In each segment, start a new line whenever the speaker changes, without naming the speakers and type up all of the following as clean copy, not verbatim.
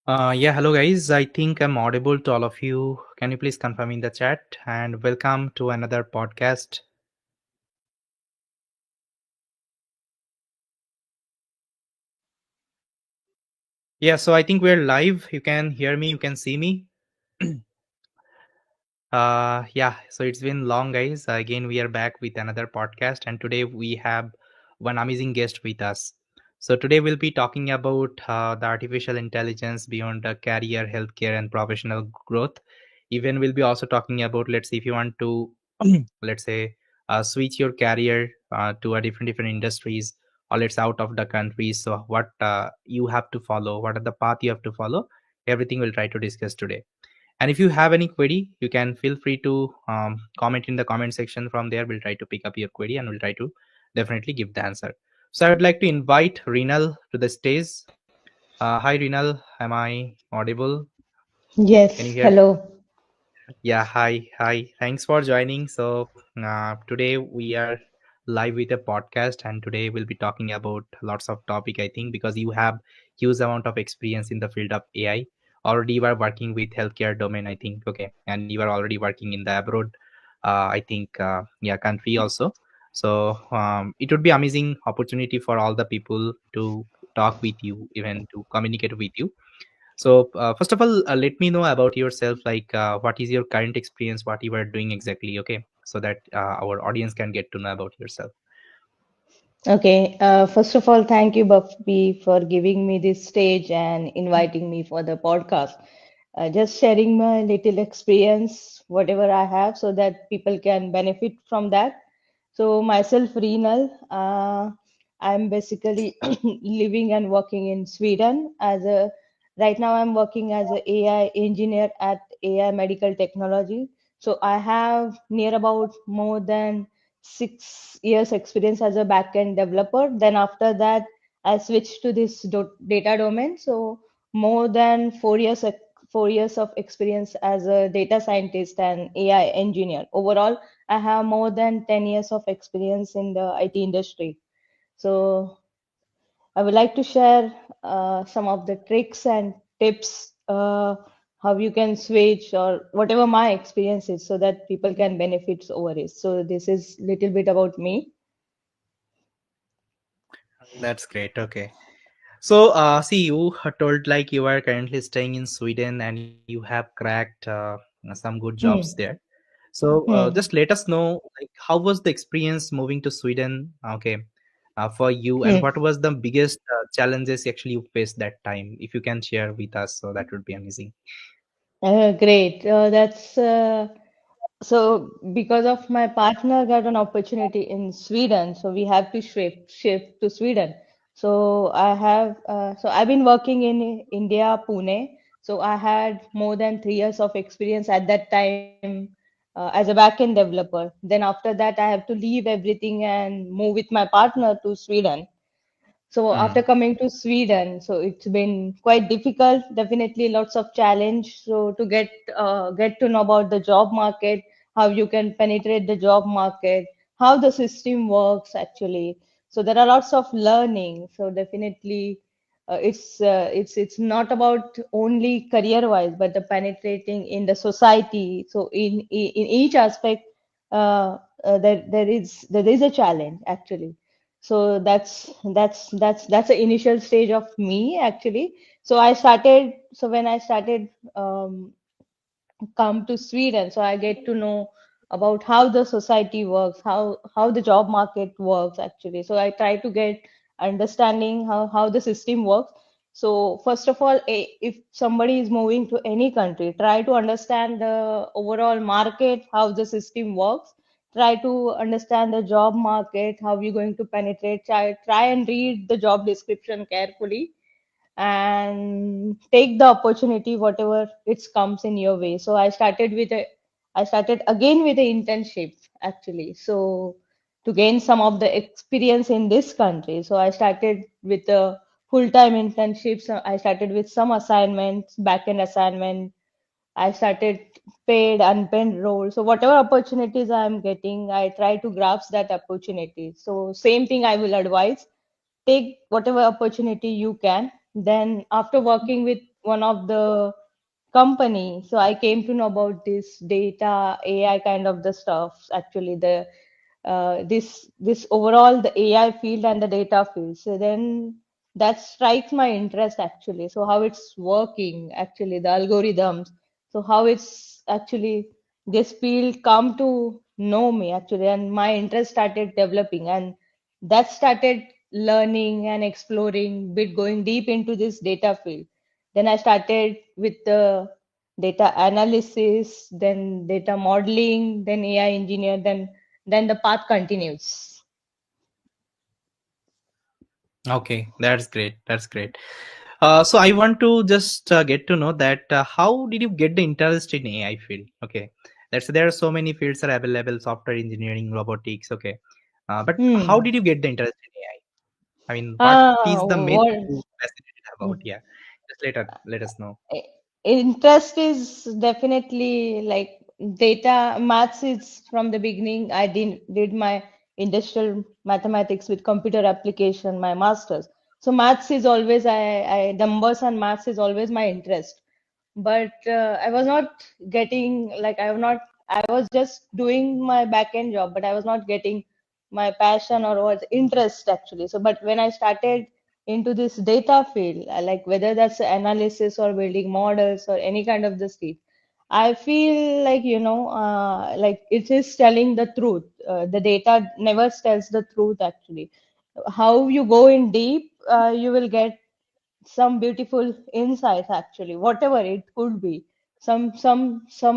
Yeah, hello guys. I think I'm audible to all of you. Can you please confirm in the chat? And welcome to another podcast. Yeah, so I think we're live. You can hear me, you can see me. Yeah, so it's been long, guys. Again, we are back with another podcast, and today we have one amazing guest with us. So today we'll be talking about the artificial intelligence beyond the career, healthcare, and professional growth. Even we'll be also talking about, let's say, if you want to, let's say, switch your career to a different industries, or let's out of the country. So what you have to follow, what are the path you have to follow? Everything we'll try to discuss today. And if you have any query, you can feel free to comment in the comment section. From there, we'll try to pick up your query and we'll try to definitely give the answer. So I would like to invite Rinal to the stage. Hi, Rinal. Am I audible? Can you
Yes,
hear?
hello.
Yeah, hi. Thanks for joining. So today we are live with a podcast, and today we'll be talking about lots of topic. I think because you have huge amount of experience in the field of AI. Already you are working with healthcare domain, I think. Okay, and you are already working in the abroad. I think yeah, country also. So it would be amazing opportunity for all the people to talk with you, even to communicate with you. So, first of all, let me know about yourself. Like, what is your current experience? What you are doing exactly? Okay, so that our audience can get to know about yourself.
Okay, first of all, thank you, Buffy, for giving me this stage and inviting me for the podcast. Just sharing my little experience, whatever I have, so that people can benefit from that. So, myself, Renal, I'm basically living and working in Sweden as a right now I'm working as a AI engineer at AI Medical Technology. So I have near about more than 6 years experience as a backend developer. Then after that, I switched to this data domain. So more than 4 years, 4 years of experience as a data scientist and AI engineer. Overall, I have more than 10 years of experience in the IT industry. So I would like to share some of the tricks and tips how you can switch or whatever my experience is so that people can benefit over it. So this is little bit about me.
That's great. Okay. So, see, you told like you are currently staying in Sweden and you have cracked some good jobs
Hmm.
there. So, just
Hmm.
let us know like how was the experience moving to Sweden? Okay, for you, and
Hmm.
what was the biggest challenges actually you faced that time? If you can share with us, so that would be amazing.
Great. That's so because of my partner got an opportunity in Sweden, so we have to shift to Sweden. So I've been working in India, Pune. So I had more than 3 years of experience at that time as a backend developer. Then after that, I have to leave everything and move with my partner to Sweden. So after
Hmm.
coming to Sweden, so it's been quite difficult. Definitely lots of challenge. So to get to know about the job market, how you can penetrate the job market, how the system works actually. So there are lots of learning. So definitely, it's not about only career wise, but the penetrating in the society. So in each aspect, there is a challenge actually. So that's the initial stage of me actually. So when I started come to Sweden, so I get to know about how the society works, how the job market works actually. So I try to get understanding how the system works. So first of all, if somebody is moving to any country, try to understand the overall market, how the system works. Try to understand the job market, how you're going to penetrate. Try and read the job description carefully and take the opportunity whatever it comes in your way. So I started again with the internship actually. So to gain some of the experience in this country, so I started with a full-time internship. So I started with some assignments, back-end assignment. I started paid, unpaid role. So whatever opportunities I'm getting, I try to grasp that opportunity. So same thing I will advise, take whatever opportunity you can. Then after working with one of the company. So I came to know about this data AI kind of the stuff. Actually, the this overall the AI field and the data field. So then that strikes my interest actually. So how it's working actually, the algorithms. So how it's actually this field come to know me actually, and my interest started developing, and that started learning and exploring, bit going deep into this data field. Then I started with the data analysis, then data modeling, then AI engineer, then the path continues.
Okay, that's great. That's great. So I want to just get to know that how did you get the interest in AI field? Okay, let's say there are so many fields are available: software engineering, robotics. Okay, but how
Hmm.
did you get the interest in AI? I mean, what is the main
What?
thing you fascinated about? Yeah, just let us know.
Interest is definitely like data maths is from the beginning. I did my industrial mathematics with computer application, my master's. So maths is always I numbers and maths is always my interest. But I was not getting like I was just doing my back end job, but I was not getting my passion or was interest actually. So but when I started into this data field, like whether that's analysis or building models or any kind of this field, I feel like like it is telling the truth. The data never tells the truth actually. How you go in deep, you will get some beautiful insights actually, whatever it could be. Some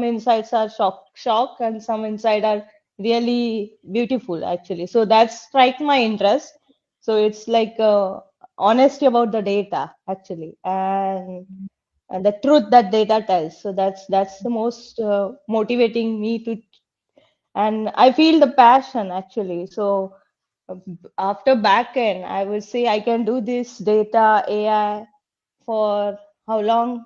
insights are shock, and some insight are really beautiful actually. So that strike my interest. So it's like honesty about the data actually, and the truth that data tells. So that's the most motivating me to, and I feel the passion actually. So uh, after backend, I would say I can do this data AI for how long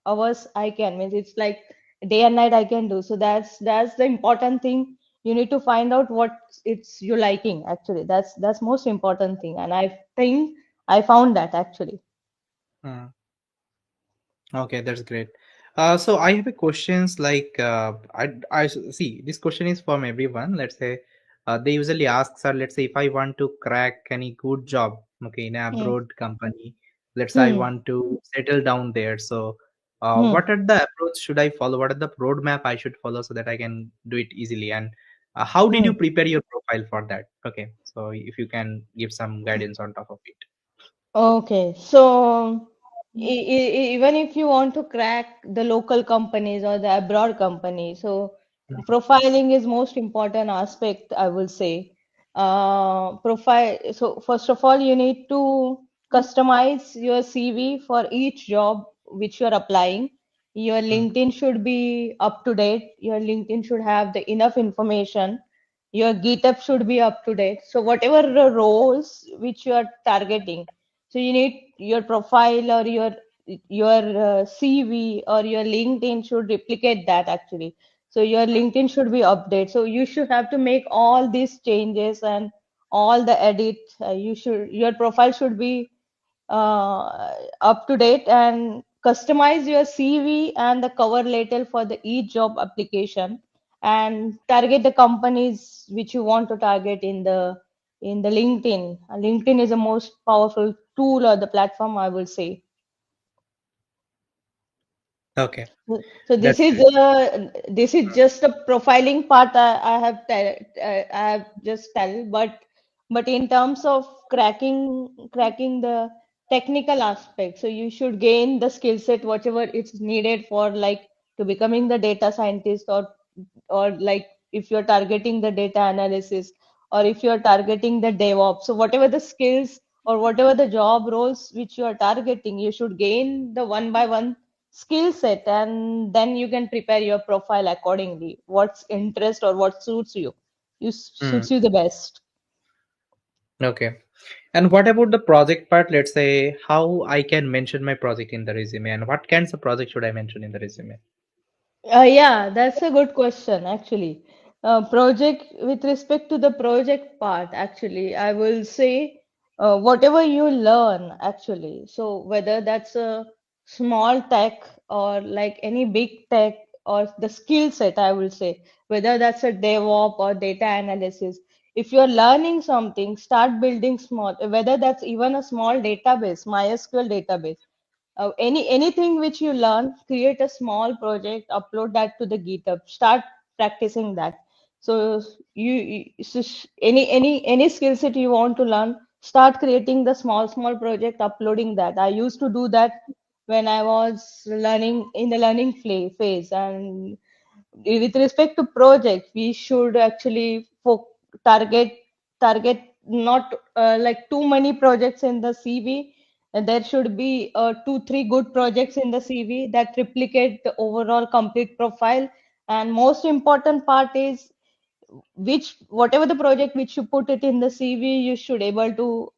hours I can. Means it's like day and night I can do. So that's the important thing. You need to find out what it's you liking actually. That's most important thing, and I think I found that actually.
Hmm. Okay, that's great. So I have a questions like see this question is from everyone. Let's say they usually ask, sir, let's say if I want to crack any good job, okay, in a
Hmm.
abroad company, let's say I
Hmm.
want to settle down there. So
Hmm.
what are the approach should I follow? What are the roadmap I should follow so that I can do it easily? And how did you
Hmm.
prepare your profile for that? Okay, so if you can give some guidance on top of it.
Okay, so even if you want to crack the local companies or the abroad companies, so profiling is most important aspect, I will say. Profile. So first of all, you need to customize your CV for each job which you are applying. Your
Mm,
LinkedIn should be up to date. Your LinkedIn should have the enough information. Your GitHub should be up to date. So whatever the roles which you are targeting, so you need your profile or your CV or your LinkedIn should replicate that actually. So your LinkedIn should be updated. So you should have to make all these changes and all the edit. Your profile should be up to date, and customize your CV and the cover letter for the each job application, and target the companies which you want to target in the LinkedIn. LinkedIn is the most powerful tool or the platform, I will say.
okay,
So
that's great.
this is just a profiling part I have just tell, but in terms of cracking the technical aspect, so you should gain the skill set whatever it's needed for like to becoming the data scientist, or like if you're targeting the data analysis, or if you're targeting the DevOps. So whatever the skills or whatever the job roles which you are targeting, you should gain the one by one skill set, and then you can prepare your profile accordingly. What's interest or what suits you?
Hmm.
Suits you the best.
Okay. And what about the project part? Let's say how I can mention my project in the resume and what kinds of project should I mention in the resume?
Yeah, that's a good question, actually. Project, with respect to the project part, actually, I will say whatever you learn, actually. So whether that's a small tech or like any big tech or the skill set, I will say, whether that's a DevOps or data analysis. If you're learning something, start building small, whether that's even a small database, MySQL database. Anything which you learn, create a small project, upload that to the GitHub, start practicing that. So any skill set you want to learn, start creating the small project, uploading that. I used to do that when I was learning in the learning phase. And with respect to project, we should actually target target not like too many projects in the CV. And there should be 2 3 good projects in the CV that replicate the overall complete profile. And most important part is, which whatever the project which you put it in the CV, you should able to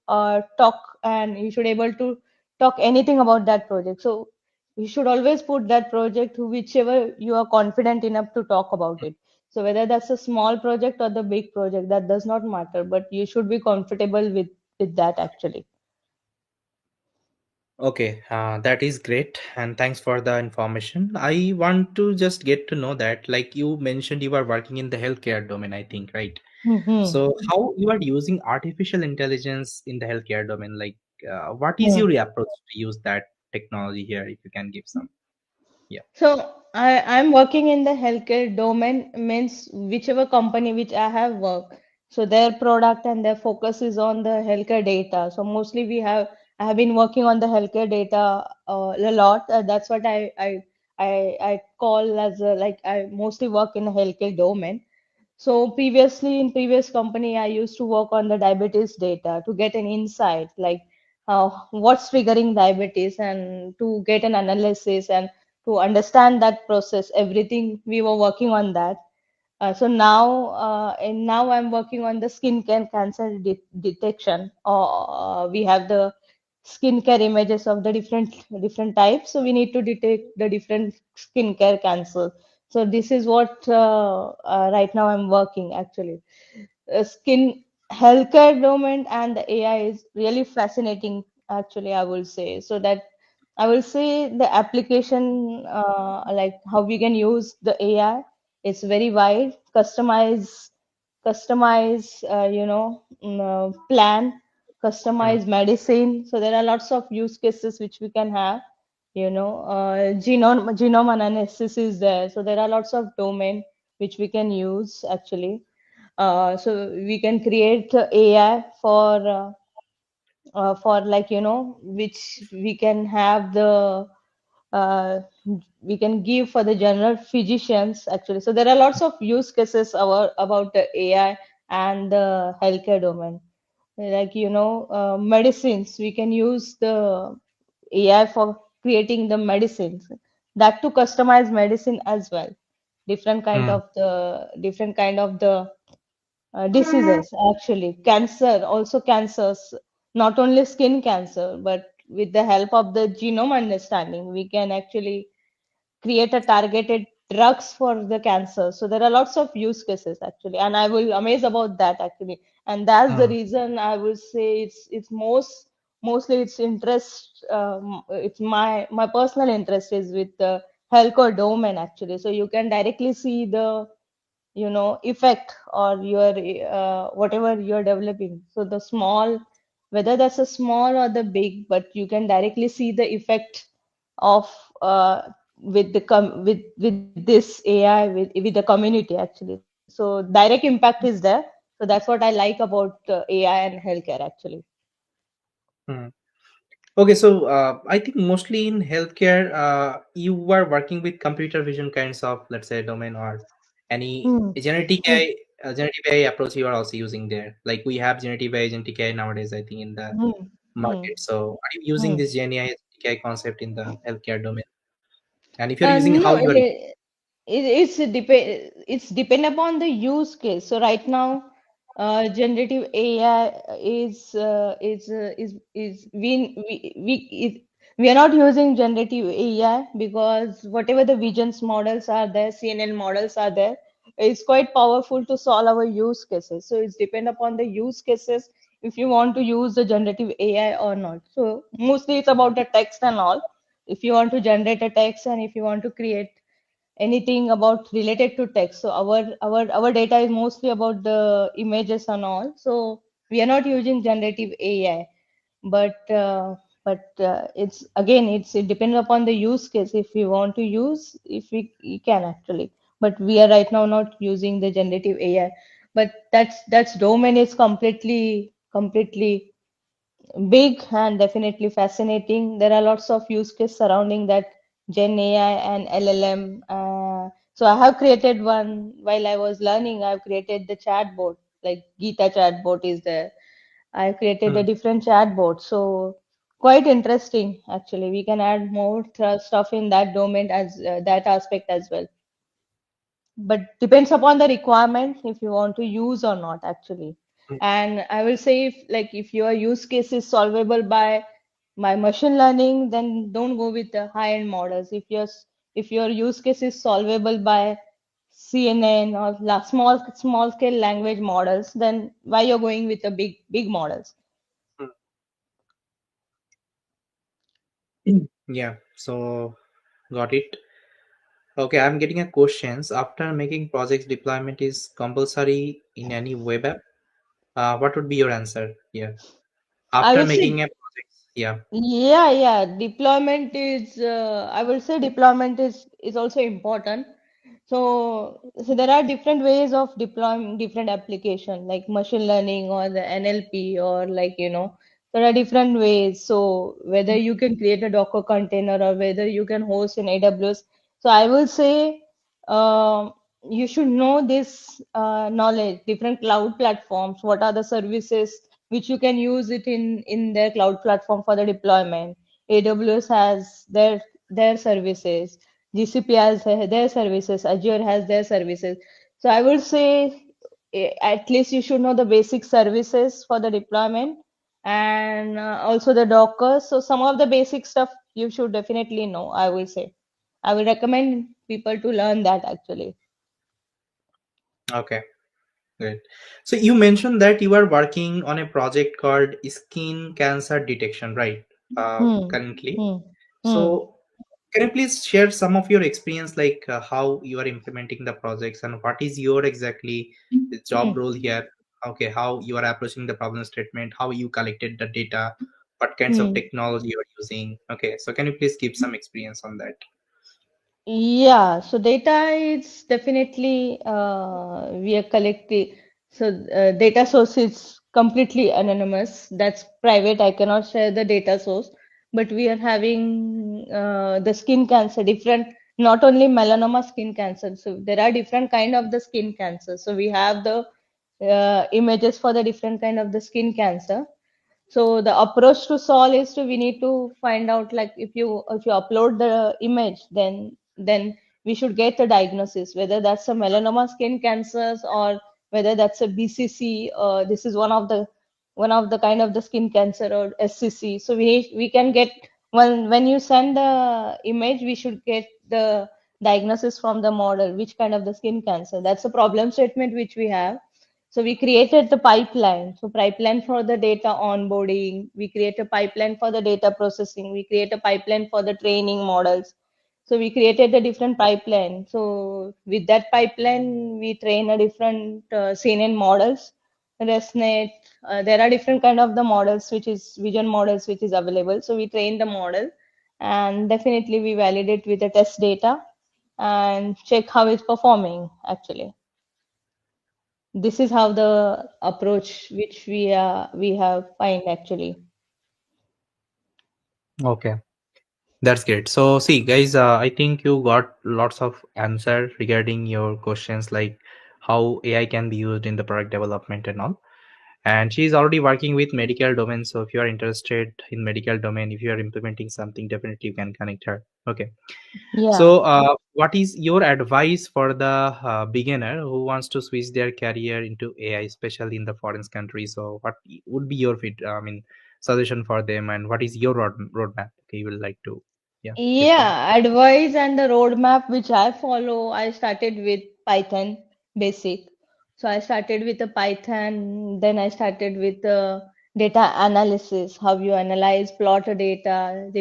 talk, and you should able to talk anything about that project. So you should always put that project whichever you are confident enough to talk about it. So whether that's a small project or the big project, that does not matter, but you should be comfortable with that actually.
Okay, that is great, and thanks for the information. I want to just get to know that, like you mentioned, you are working in the healthcare domain, I think, right?
Hmm.
So, how you are using artificial intelligence in the healthcare domain? Like, what is
Hmm.
your approach to use that technology here? If you can give some, yeah.
So I'm working in the healthcare domain, means whichever company which I have worked. So their product and their focus is on the healthcare data. So mostly I have been working on the healthcare data a lot. That's what I call as a, like I mostly work in the healthcare domain. So previously in previous company, I used to work on the diabetes data to get an insight, like what's triggering diabetes, and to get an analysis and to understand that process. Everything we were working on that. So now I'm working on the skincare cancer detection. We have the skincare images of the different types. So we need to detect the different skincare cancer. So this is what right now I'm working actually. Skin healthcare domain and the AI is really fascinating. Actually, I will say so that I will say the application, like how we can use the AI, it's very wide. Customize, plan,
Mm,
customize medicine. So there are lots of use cases which we can have. Genome analysis is there. So there are lots of domain which we can use actually. So we can create AI for like which we can have the uh, we can give for the general physicians actually. So there are lots of use cases about the AI and the healthcare domain. Like medicines, we can use the AI for creating the medicines, that to customize medicine as well.
mm,
Different kind of the diseases actually, cancer, also cancers, not only skin cancer, but with the help of the genome understanding, we can actually create a targeted drugs for the cancer. So there are lots of use cases actually, and I will amaze about that actually. And that's the
mm,
reason I would say it's mostly it's interest. It's my personal interest is with the healthcare domain actually. So you can directly see the effect or your whatever you're developing. So the small, whether that's a small or the big, but you can directly see the effect of with this AI with the community actually. So direct impact is there. So that's what I like about AI and healthcare actually.
mm. Okay, so I think mostly in healthcare, you are working with computer vision kinds of, let's say, domain or any
Hmm.
genetic
Hmm.
AI, generative AI approach you are also using there. Like we have generative AI, agentic AI nowadays, I think, in the
Hmm. Hmm.
market. So are you using
Hmm.
this Gen AI, agentic AI concept in the healthcare domain? And if you're using, how
No,
you are using?
it's depend upon the use case. So right now, generative AI is we are not using generative AI because whatever the visions models are there, CNN models are there, it's quite powerful to solve our use cases. So it's depend upon the use cases if you want to use the generative AI or not. So mostly it's about the text and all. if you want to generate a text and if you want to create anything about related to text. So our data is mostly about the images and all. So we are not using generative AI, but it's again it depends upon the use case. If we want to use, if we can actually, but we are right now not using the generative AI. But that's domain is completely big and definitely fascinating. There are lots of use cases surrounding that Gen AI and LLM. So I have created one while I was learning. I've created the chatbot, like Geeta chatbot is there. I've created a
Hmm.
different chatbot. So quite interesting actually. We can add more stuff in that domain as that aspect as well, but depends upon the requirement if you want to use or not actually. And I will say if your use case is solvable by machine learning, then don't go with the high end models. If your use case is solvable by CNN or small scale language models, then why you're going with the big models?
Hmm. Yeah. So got it. Okay, I'm getting a questions. After making projects, deployment is compulsory in any web app. What would be your answer here?
I
After
would
making
say
a project, yeah.
yeah. Deployment is, I will say deployment is also important. So there are different ways of deploying different application like machine learning or the NLP or there are different ways. So whether you can create a Docker container or whether you can host in AWS. So I will say you should know this knowledge, different cloud platforms, what are the services which you can use it in their cloud platform for the deployment. AWS has their services, GCP has their services, Azure has their services. So I would say at least you should know the basic services for the deployment and also the Docker. So some of the basic stuff you should definitely know, I will say. I will recommend people to learn that actually.
Okay, good. So you mentioned that you are working on a project called skin cancer detection, right?
Hmm.
Currently.
Hmm. Hmm.
So can you please share some of your experience, like how you are implementing the projects and what is your exactly the job
Hmm.
role here? Okay, how you are approaching the problem statement, how you collected the data, what kinds of
Hmm.
technology you are using. Okay, so can you please give some experience on that?
Yeah, so data is definitely we are collecting. So data source is completely anonymous. That's private. I cannot share the data source. But we are having the skin cancer, different, not only melanoma skin cancer. So there are different kind of the skin cancer. So we have the images for the different kind of the skin cancer. So the approach to solve is to we need to find out like if you upload the image, then we should get the diagnosis whether that's a melanoma skin cancers or whether that's a BCC. This is one of the kind of the skin cancer or SCC. So we can get when you send the image, we should get the diagnosis from the model which kind of the skin cancer. That's a problem statement which we have. So we created the pipeline. So pipeline for the data onboarding. We create a pipeline for the data processing. We create a pipeline for the training models. So we created a different pipeline. So with that pipeline, we train a different CNN models, ResNet. There are different kind of the models, which is vision models, which is available. So we train the model, and definitely we validate with the test data and check how it's performing actually. This is how the approach which we have find actually.
Okay, that's great. So see, guys, I think you got lots of answer regarding your questions, like how AI can be used in the product development and all. And she's already working with medical domain, so if you are interested in medical domain, if you are implementing something, definitely you can connect her. Okay,
Yeah.
so what is your advice for the beginner who wants to switch their career into AI, especially in the foreign country? So what would be your suggestion for them, and what is your roadmap? Okay, you will like to, yeah, give some.
Yeah, advice and the roadmap which I follow, I started with Python basic. So I started with the Python, then I started with the data analysis, how you analyze, plot a data,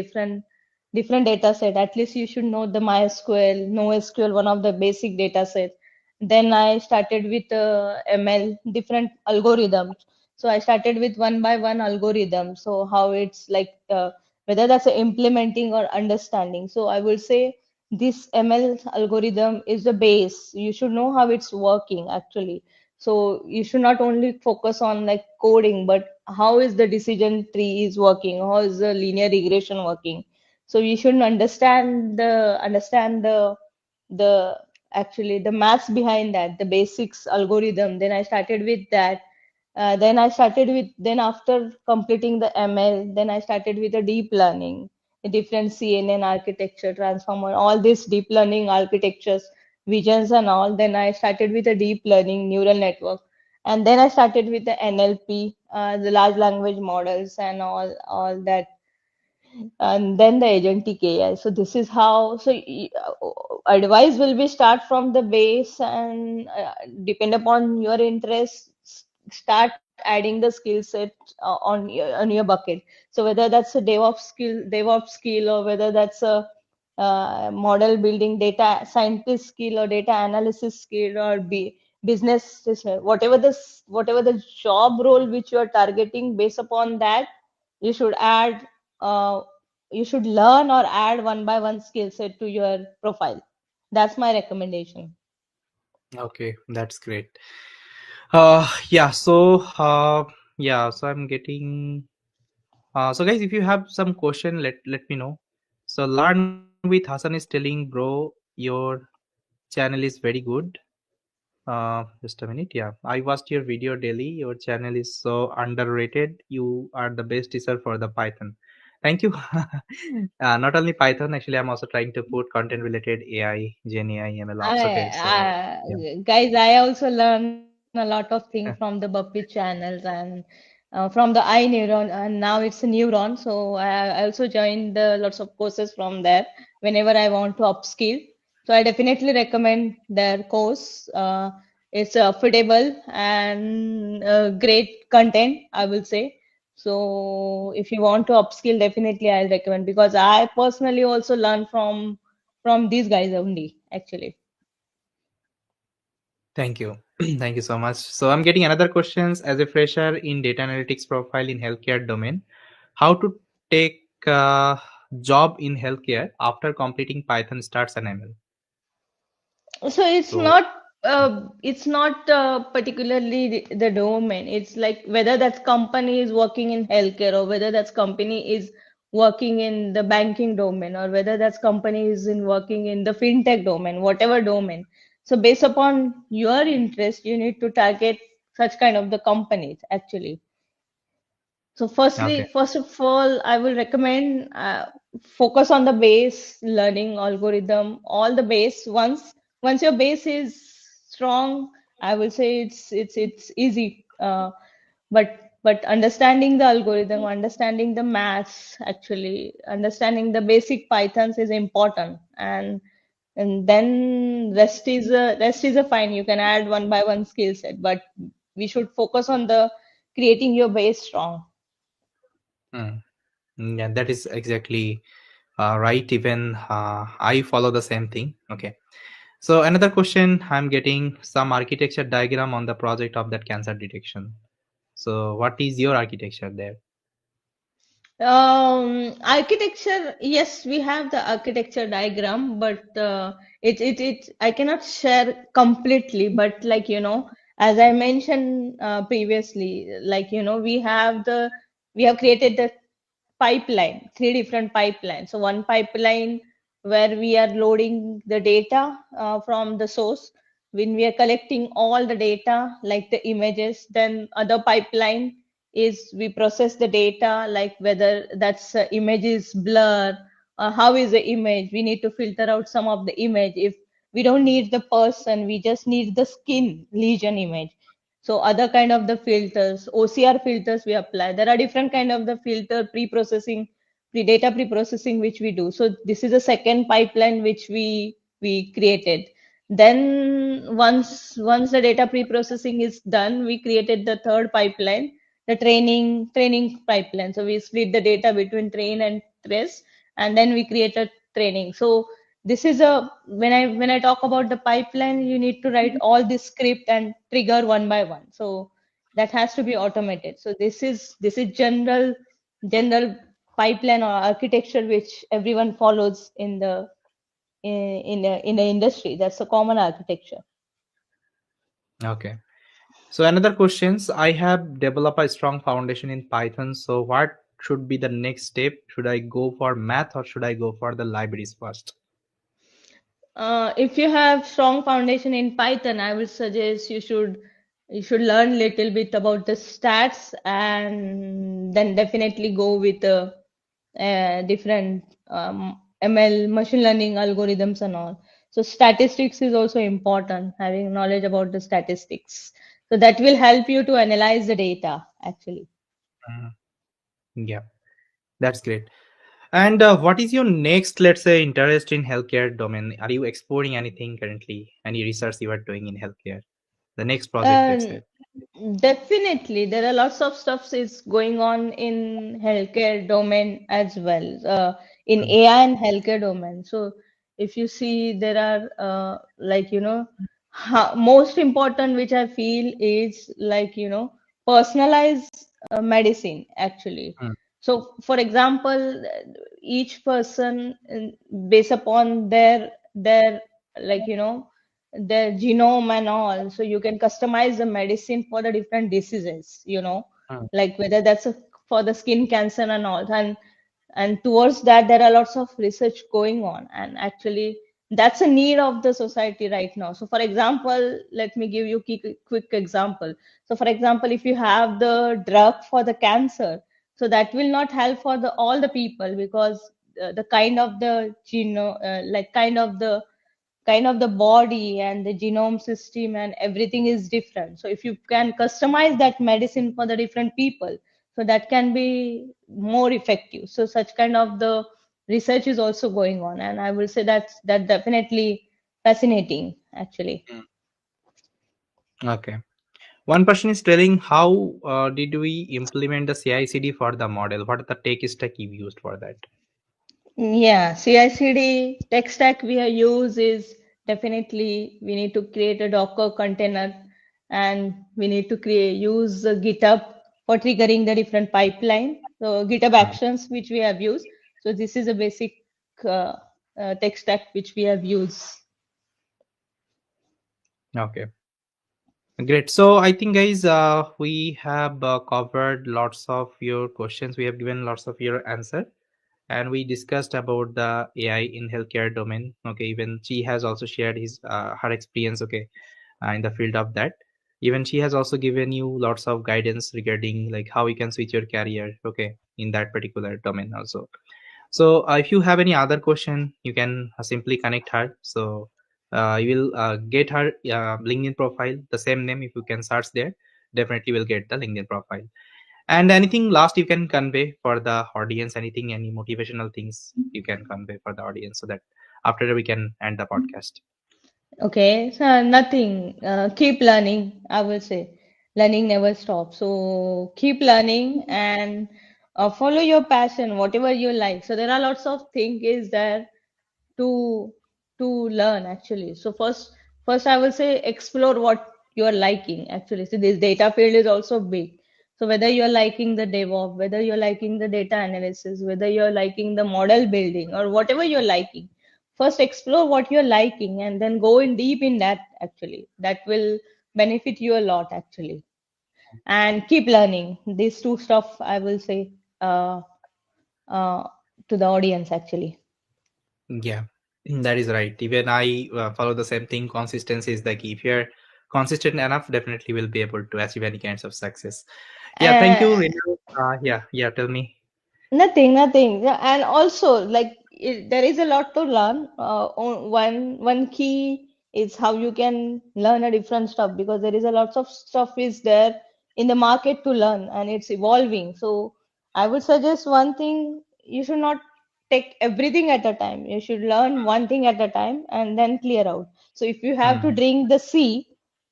different data set. At least you should know the MySQL, NoSQL, one of the basic data sets. Then I started with ML, different algorithms. So I started with one by one algorithm. So how it's like, whether that's a implementing or understanding. So I will say this ML algorithm is the base. You should know how it's working actually. So you should not only focus on like coding, but how is the decision tree is working, how is the linear regression working. So you should understand the actually the maths behind that, the basics algorithm. Then I started with that. Then after completing the ML, then I started with the deep learning, the different CNN architecture, transformer, all these deep learning architectures, visions and all. Then I started with the deep learning neural network. And then I started with the NLP, the large language models and all that, and then the agentic AI. So this is how. So advice will be start from the base and depend upon your interests. Start adding the skill set on your bucket. So whether that's a DevOps skill, or whether that's a model building, data scientist skill, or data analysis skill, or business, whatever the job role which you are targeting, based upon that you should add uh, you should learn or add one by one skill set to your profile. That's my recommendation.
Okay, that's great. Yeah. So I'm getting. So guys, if you have some question, let me know. So learn with Hassan is telling, bro, your channel is very good. Just a minute. Yeah, I watched your video daily. Your channel is so underrated. You are the best teacher for the Python. Thank you. Not only Python, actually, I'm also trying to put content related AI, Gen AI, MLOps. Okay, so yeah.
Guys, I also learn a lot of things from the Buffy channels and from the iNeuron, and now it's a Neuron. So I also joined lots of courses from there whenever I want to upskill. So I definitely recommend their course. It's affordable and great content, I will say. So if you want to upskill, definitely I'll recommend, because I personally also learn from these guys only, actually.
Thank you. Thank you so much. So I'm getting another questions as a fresher in data analytics profile in healthcare domain. How to take job in healthcare after completing Python starts and ML.
So
So
it's not particularly the domain. It's like whether that company is working in healthcare, or whether that company is working in the banking domain, or whether that company is in working in the fintech domain, whatever domain. So based upon your interest, you need to target such kind of the companies actually. So
okay.
first of all, I will recommend focus on the base learning algorithm, all the base. Once your base is strong, I will say it's easy. But understanding the algorithm, understanding the maths, actually understanding the basic Pythons is important, and then rest is a fine. You can add one by one skill set, but we should focus on the creating your base strong.
Hmm. Yeah, that is exactly right. Even I follow the same thing. Okay. So another question, I'm getting some architecture diagram on the project of that cancer detection. So what is your architecture there?
Architecture, yes, we have the architecture diagram, but I cannot share completely. But like, as I mentioned previously, like, we have created the pipeline, three different pipelines. So one pipeline where we are loading the data from the source. When we are collecting all the data, like the images, then other pipeline is we process the data, like whether that's image is blur, how is the image. We need to filter out some of the image. If we don't need the person, we just need the skin lesion image. So other kind of the filters, OCR filters we apply. There are different kind of the filter pre-processing, pre-data pre-processing which we do. So this is a second pipeline which we created. Then once the data pre-processing is done, we created the third pipeline, the training pipeline. So we split the data between train and trace, and then we create a training. So this is a when I talk about the pipeline, you need to write all this script and trigger one by one. So that has to be automated. So this is general pipeline or architecture which everyone follows in the industry. That's a common architecture.
Okay. So another questions, I have developed a strong foundation in Python. So what should be the next step? Should I go for math or should I go for the libraries first?
If you have strong foundation in Python, I would suggest you should learn little bit about the stats, and then definitely go with different ML machine learning algorithms and all. So statistics is also important, having knowledge about the statistics. So that will help you to analyze the data actually.
Mhm. Yeah, that's great. And what is your next, let's say, interest in healthcare domain? Are you exploring anything currently? Any research you are doing in healthcare? The next project, let's
Um,
say.
Definitely, there are lots of stuff is going on in healthcare domain as well, in
Mm,
AI and healthcare domain. So if you see, there are like most important, which I feel is like personalized medicine actually.
mm,
So for example, each person based upon their like their genome and all, so you can customize the medicine for the different diseases,
mm,
like whether that's for the skin cancer and all. And towards that, there are lots of research going on, and actually that's a need of the society right now. So for example, let me give you quick example. So for example, if you have the drug for the cancer, so that will not help for the all the people, because the kind of the like kind of the body and the genome system and everything is different. So if you can customize that medicine for the different people, so that can be more effective. So such kind of the research is also going on, and I will say that definitely fascinating actually.
mm. Okay. One person is telling how did we implement the CI/CD for the model? What are the tech stack you used for that?
Yeah, CI/CD tech stack we have used is definitely we need to create a Docker container, and we need to use GitHub for triggering the different pipeline. So GitHub
Mm,
Actions which we have used. So this is a basic uh, tech stack which we have used.
okay. Great. So I think, guys, we have covered lots of your questions. We have given lots of your answer, and we discussed about the AI in healthcare domain. Okay, even she has also shared his her experience. Okay, in the field of that. Even she has also given you lots of guidance regarding like how you can switch your career. Okay, in that particular domain also. So if you have any other question, you can simply connect her. So you will get her LinkedIn profile, the same name. If you can search there, definitely will get the LinkedIn profile. And anything last you can convey for the audience, anything, any motivational things you can convey for the audience, so that after that we can end the podcast.
Okay, so nothing. Keep learning, I will say. Learning never stops. So keep learning and follow your passion, whatever you like. So there are lots of things is there to learn actually. So first I will say explore what you are liking actually. So this data field is also big. So whether you're liking the DevOps, whether you're liking the data analysis, whether you're liking the model building or whatever you're liking, first explore what you're liking and then go in deep in that actually. That will benefit you a lot actually. And keep learning. These two stuff I will say uh, to the audience actually.
Yeah, that is right. Even I follow the same thing. Consistency is the key. If you're consistent enough, definitely will be able to achieve any kinds of success. Yeah, thank you,
Uh,
Renu. Yeah, tell me.
Nothing. Yeah, and also, like, there is a lot to learn. One key is how you can learn a different stuff, because there is a lots of stuff is there in the market to learn, and it's evolving. So I would suggest one thing: you should not take everything at a time. You should learn one thing at a time and then clear out. So if you have to
Hmm.
drink the sea,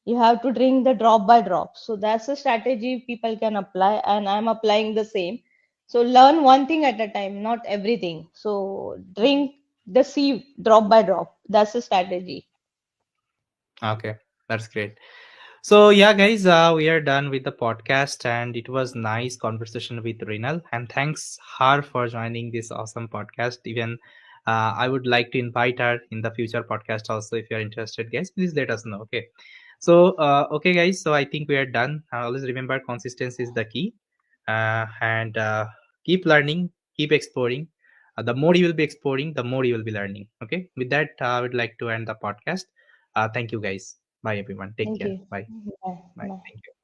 you have to drink the drop by drop. So that's a strategy people can apply, and I'm applying the same. So learn one thing at a time, not everything. So drink the sea drop by drop. That's the strategy.
Okay, that's great. So yeah, guys, we are done with the podcast, and it was nice conversation with Rinal, and thanks her for joining this awesome podcast. Even I would like to invite her in the future podcast also. If you are interested, guys, please let us know. Okay. So okay, guys. So I think we are done. Always remember, consistency is the key, and keep learning, keep exploring. The more you will be exploring, the more you will be learning. Okay. With that, I would like to end the podcast. Thank you, guys. Bye, everyone. Take
Thank
care.
you.
Bye.
Bye.
Bye.
Bye.
Thank you.